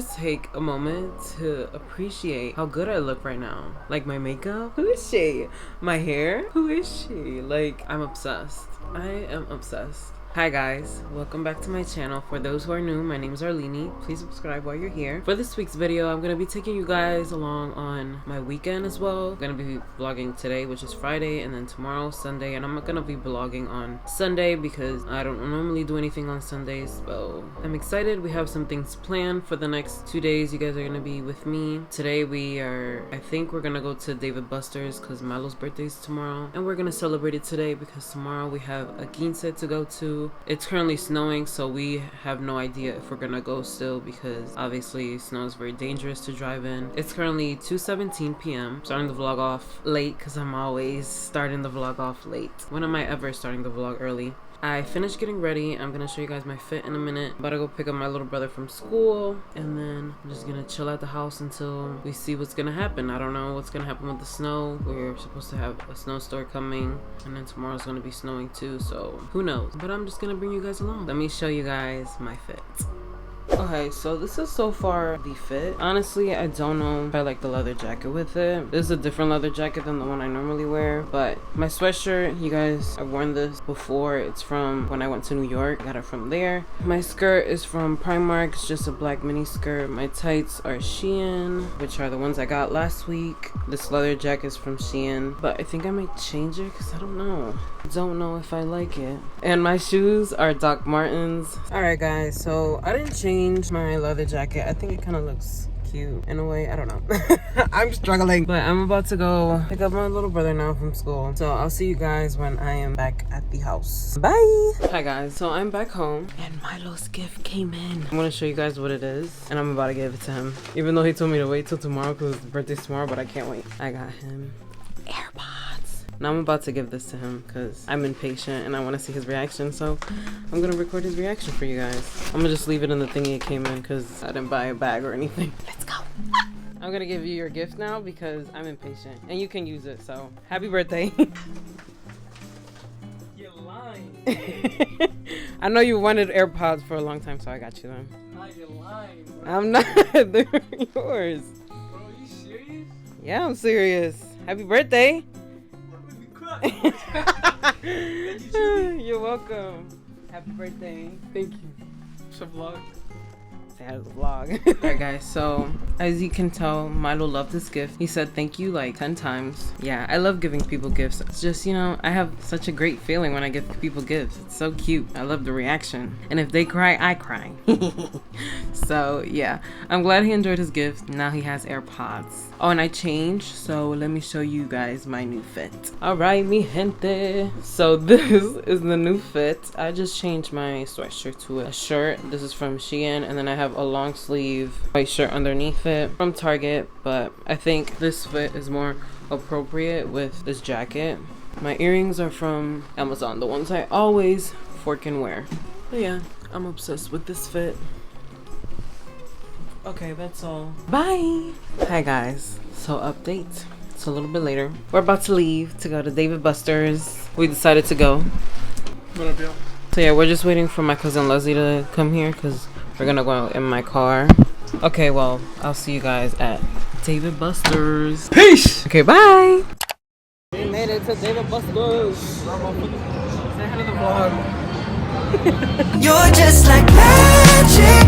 just take a moment to appreciate how good I look right now. Like my makeup, who is she? My hair, who is she? Like, I'm obsessed. I am obsessed. Hi guys, welcome back to my channel. For those who are new, my name is Arleny. Please subscribe while you're here. For this week's video, I'm going to be taking you guys along on my weekend as well. I'm going to be vlogging today, which is Friday, and then tomorrow, Sunday, and I'm not going to be vlogging on Sunday because I don't normally do anything on Sundays, so I'm excited. We have some things planned for the next 2 days. You guys are going to be with me. Today I think we're going to go to David Buster's because Milo's birthday is tomorrow, and we're going to celebrate it today because tomorrow we have a quince to go to. It's currently snowing, so we have no idea if we're gonna go still because obviously snow is very dangerous to drive in. It's currently 2:17 p.m. Starting the vlog off late because I'm always starting the vlog off late. When am I ever starting the vlog early? I finished getting ready. I'm gonna show you guys my fit in a minute. I'm about to go pick up my little brother from school, and then I'm just gonna chill at the house until we see what's gonna happen. I don't know what's gonna happen with the snow. We're supposed to have a snowstorm coming, and then tomorrow's gonna be snowing too, so who knows. But I'm just gonna bring you guys along. Let me show you guys my fit. Okay, so this is so far the fit. Honestly, I don't know if I like the leather jacket with it. This is a different leather jacket than the one I normally wear, but my sweatshirt, you guys, I've worn this before. It's from when I went to New York. I got it from there. My skirt is from Primark. It's just a black mini skirt. My tights are Shein, which are the ones I got last week. This leather jacket is from Shein, but I think I might change it because I don't know. I don't know if I like it. And my shoes are Doc Martens. Alright guys, so I didn't change my leather jacket. I think it kind of looks cute in a way. I don't know. I'm struggling. But I'm about to go pick up my little brother now from school. So I'll see you guys when I am back at the house. Bye! Hi guys, so I'm back home and Milo's gift came in. I'm gonna show you guys what it is and I'm about to give it to him. Even though he told me to wait till tomorrow because his birthday's tomorrow, but I can't wait. I got him AirPods. Now I'm about to give this to him because I'm impatient and I want to see his reaction, so I'm gonna record his reaction for you guys. I'm gonna just leave it in the thingy it came in because I didn't buy a bag or anything. Let's go. I'm gonna give you your gift now because I'm impatient and you can use it, so happy birthday. You're lying. I know you wanted AirPods for a long time, so I got you them. Nah, you're lying, bro. I'm not. They're yours. Bro, are you serious? Yeah, I'm serious. Happy birthday. You're welcome. Happy birthday. Thank you. It's a vlog. Say hi to the vlog. Alright guys, so as you can tell, Milo loved this gift. He said thank you like 10 times. Yeah, I love giving people gifts. It's just, you know, I have such a great feeling when I give people gifts. It's so cute. I love the reaction. And if they cry, I cry. So yeah, I'm glad he enjoyed his gift. Now he has AirPods. Oh, and I changed, so let me show you guys my new fit. Alright, mi gente. So this is the new fit. I just changed my sweatshirt to a shirt. This is from Shein, and then I have a long sleeve white shirt underneath it from Target, but I think this fit is more appropriate with this jacket. My earrings are from Amazon, the ones I always freaking wear. But yeah, I'm obsessed with this fit. Okay, that's all. Bye! Hi guys. So update. It's a little bit later. We're about to leave to go to David Buster's. We decided to go. What up, y'all? So yeah, we're just waiting for my cousin Leslie to come here because we're gonna go in my car. Okay, well, I'll see you guys at David Buster's. Peace! Okay, bye! We made it to David Buster's. Say hi to the vlog. You're just like magic.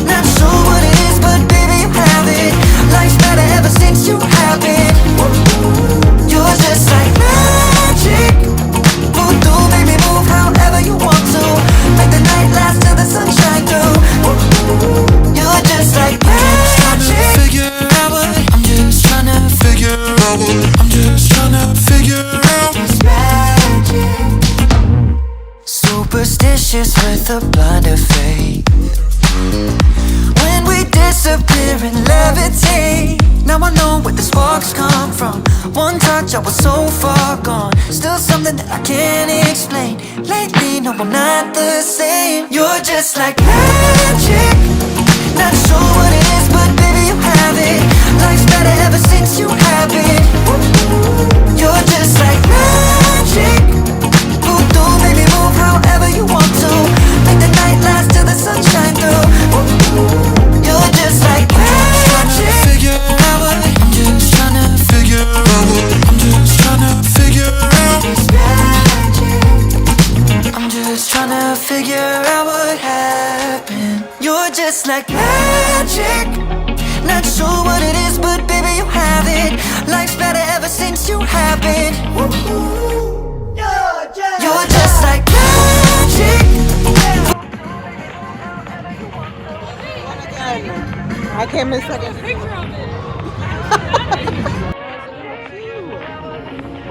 Not sure what it is, but baby, you have it. Life's better ever since you have it. You're just like magic. Voodoo, baby, move however you want to. Make the night last till the sunshine through. You're just like magic. I'm just trying to figure out what I'm just trying to figure out. It's magic. Superstitious with a blind of faith. When we disappear and levitate. Now I know where the sparks come from. One touch, I was so far gone. Still something that I can't explain. Lately, no, I'm not the same. You're just like magic. Not sure what it is, but baby, you have it. Life's better ever since you have it. You're just like magic. Voodoo, baby, move however you want to. Make the night last till the sunshine through. You're just figure out what happened. You're just like magic. Not sure what it is, but baby, you have it. Life's better ever since you have it. Woo-hoo. You're just like magic. I can't miss second.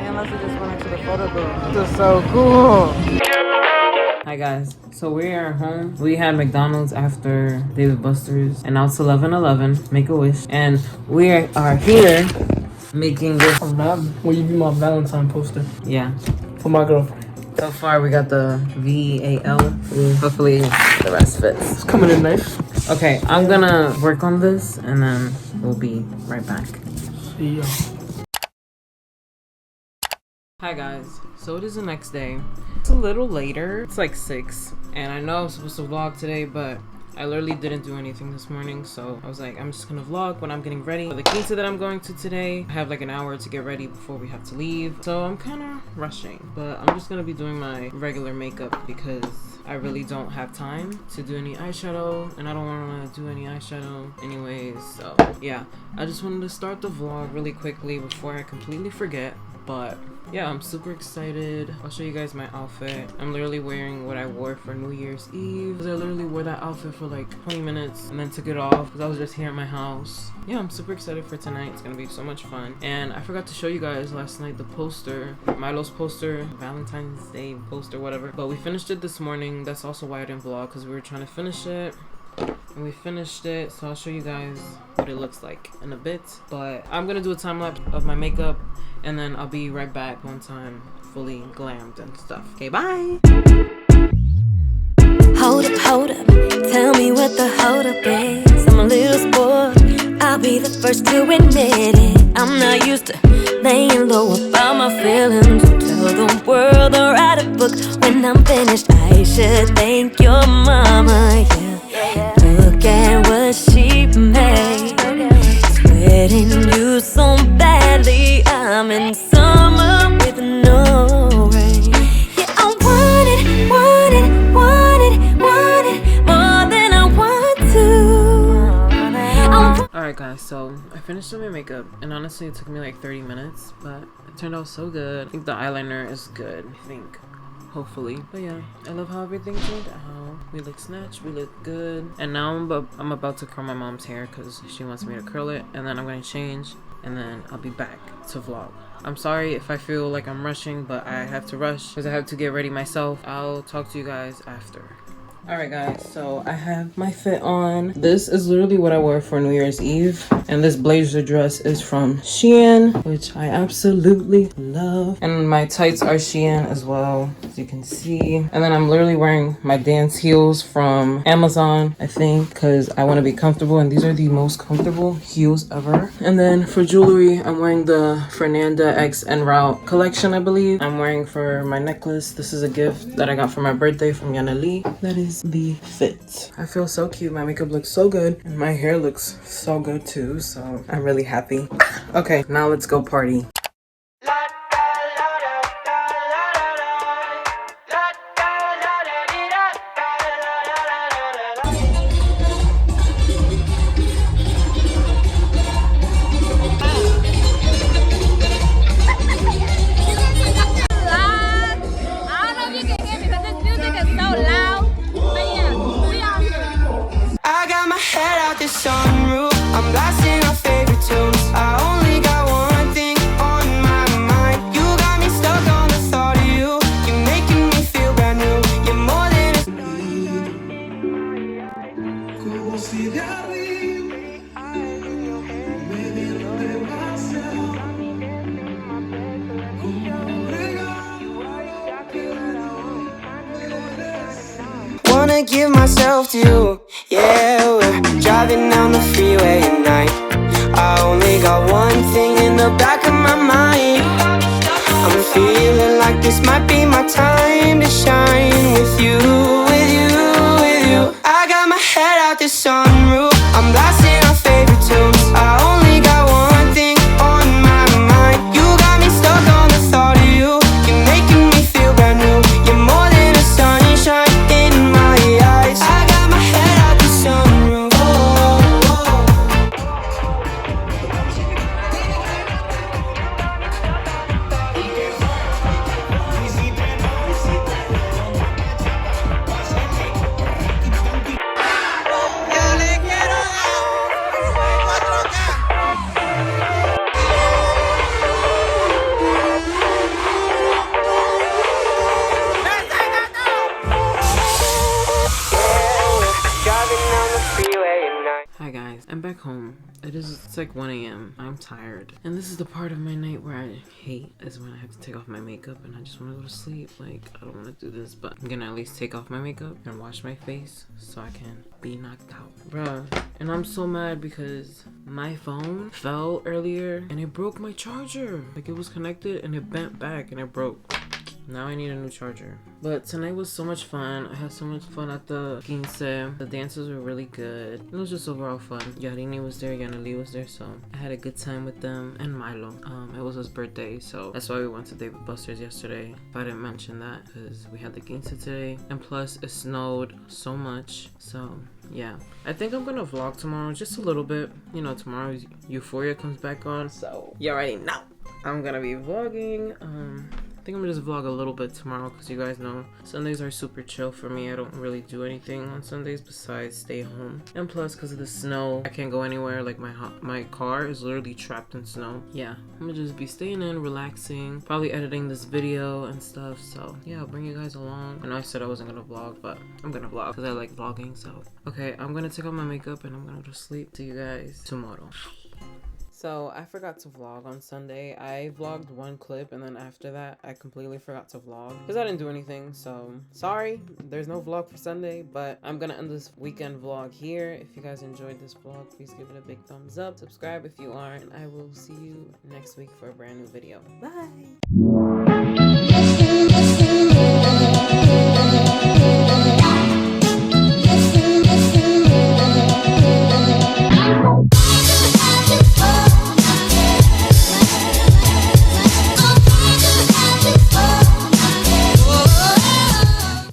Unless I just went into the photo booth. This is so cool. Hi guys, so we are home. We had McDonald's after David Buster's, and now it's 11:11. Make a wish, and we are here making this. Will you be my Valentine poster? Yeah. For my girlfriend. So far, we got the VAL. Hopefully, the rest fits. It's coming in nice. Okay, I'm gonna work on this, and then we'll be right back. See ya. Hi guys, so it is the next day. It's a little later, it's like 6, and I know I was supposed to vlog today, but I literally didn't do anything this morning, so I was like, I'm just gonna vlog when I'm getting ready for the quince that I'm going to today. I have like an hour to get ready before we have to leave, so I'm kind of rushing, but I'm just gonna be doing my regular makeup because I really don't have time to do any eyeshadow, and I don't want to do any eyeshadow anyways, so yeah. I just wanted to start the vlog really quickly before I completely forget. But yeah, I'm super excited. I'll show you guys my outfit. I'm literally wearing what I wore for New Year's Eve. I literally wore that outfit for like 20 minutes and then took it off because I was just here at my house. Yeah, I'm super excited for tonight. It's gonna be so much fun. And I forgot to show you guys last night the poster, Milo's poster, Valentine's Day poster, whatever. But we finished it this morning. That's also why I didn't vlog, because we were trying to finish it. And we finished it, so I'll show you guys what it looks like in a bit. But I'm gonna do a time lapse of my makeup, and then I'll be right back once I'm fully glammed and stuff. Okay, bye. Hold up, tell me what the hold up is. I'm a little spoiled, I'll be the first to admit it. I'm not used to laying low about my feelings. Tell the world or write a book when I'm finished. I should thank your mama, yeah. Look at what she made. Sweating you so badly. I'm in summer with no rain. Yeah, I want it more than I want to. Alright guys, so I finished doing my makeup, and honestly it took me like 30 minutes, but it turned out so good. I think the eyeliner is good, I think. Hopefully. But yeah, I love how everything turned out. We look snatched, we look good. And now I'm about to curl my mom's hair because she wants me to curl it. And then I'm going to change, and then I'll be back to vlog. I'm sorry if I feel like I'm rushing, but I have to rush because I have to get ready myself. I'll talk to you guys after. Alright guys, so I have my fit on. This is literally what I wore for New Year's Eve. And this blazer dress is from Shein, which I absolutely love. And my tights are Shein as well, as you can see. And then I'm literally wearing my dance heels from Amazon, I think, because I want to be comfortable. And these are the most comfortable heels ever. And then for jewelry, I'm wearing the Fernanda X En Route collection, I believe. I'm wearing for my necklace. This is a gift that I got for my birthday from Yana Lee. That is the fit. I feel so cute. My makeup looks so good, and my hair looks so good too, so I'm really happy. Okay, now let's go party. Sunroof, I'm blasting our favorite tunes. I only got one thing on my mind. You got me stuck on the thought of you. You're making me feel brand new. You're more than wanna give myself to you. Yeah, we're driving down the freeway at night. I only got one thing in the back of my mind. I'm feeling like this might be my time to shine with you, with you, with you. I got my head out the sunroof, I'm blasting our favorite tunes. I only got one thing on my mind. You got me stuck on the thought of you. You're making me feel brand new. You're more than a sunshine in back home. It's like 1 a.m. I'm tired. And this is the part of my night where I hate, is when I have to take off my makeup and I just want to go to sleep. Like, I don't want to do this, but I'm gonna at least take off my makeup and wash my face so I can be knocked out. Bruh. And I'm so mad because my phone fell earlier and it broke my charger. Like, it was connected and it bent back and it broke. Now I need a new charger. But tonight was so much fun. I had so much fun at the quince. The dances were really good. It was just overall fun. Arleny was there, Yaneli was there, so I had a good time with them. And Milo. It was his birthday, so that's why we went to David Buster's yesterday. But I didn't mention that because we had the quince today. And plus, it snowed so much. So yeah, I think I'm gonna vlog tomorrow just a little bit. You know, tomorrow Euphoria comes back on, so you already know I'm gonna be vlogging. I think I'm gonna just vlog a little bit tomorrow because you guys know Sundays are super chill for me. I don't really do anything on Sundays besides stay home. And plus, because of the snow, I can't go anywhere. Like, my car is literally trapped in snow. Yeah, I'm gonna just be staying in, relaxing, probably editing this video and stuff. So yeah, I'll bring you guys along. I know I said I wasn't gonna vlog, but I'm gonna vlog because I like vlogging. So okay, I'm gonna take off my makeup and I'm gonna go to sleep. See you guys tomorrow. So I forgot to vlog on Sunday. I vlogged one clip and then after that I completely forgot to vlog because I didn't do anything. So sorry, there's no vlog for Sunday, but I'm gonna end this weekend vlog here. If you guys enjoyed this vlog, please give it a big thumbs up. Subscribe if you are, and I will see you next week for a brand new video. Bye!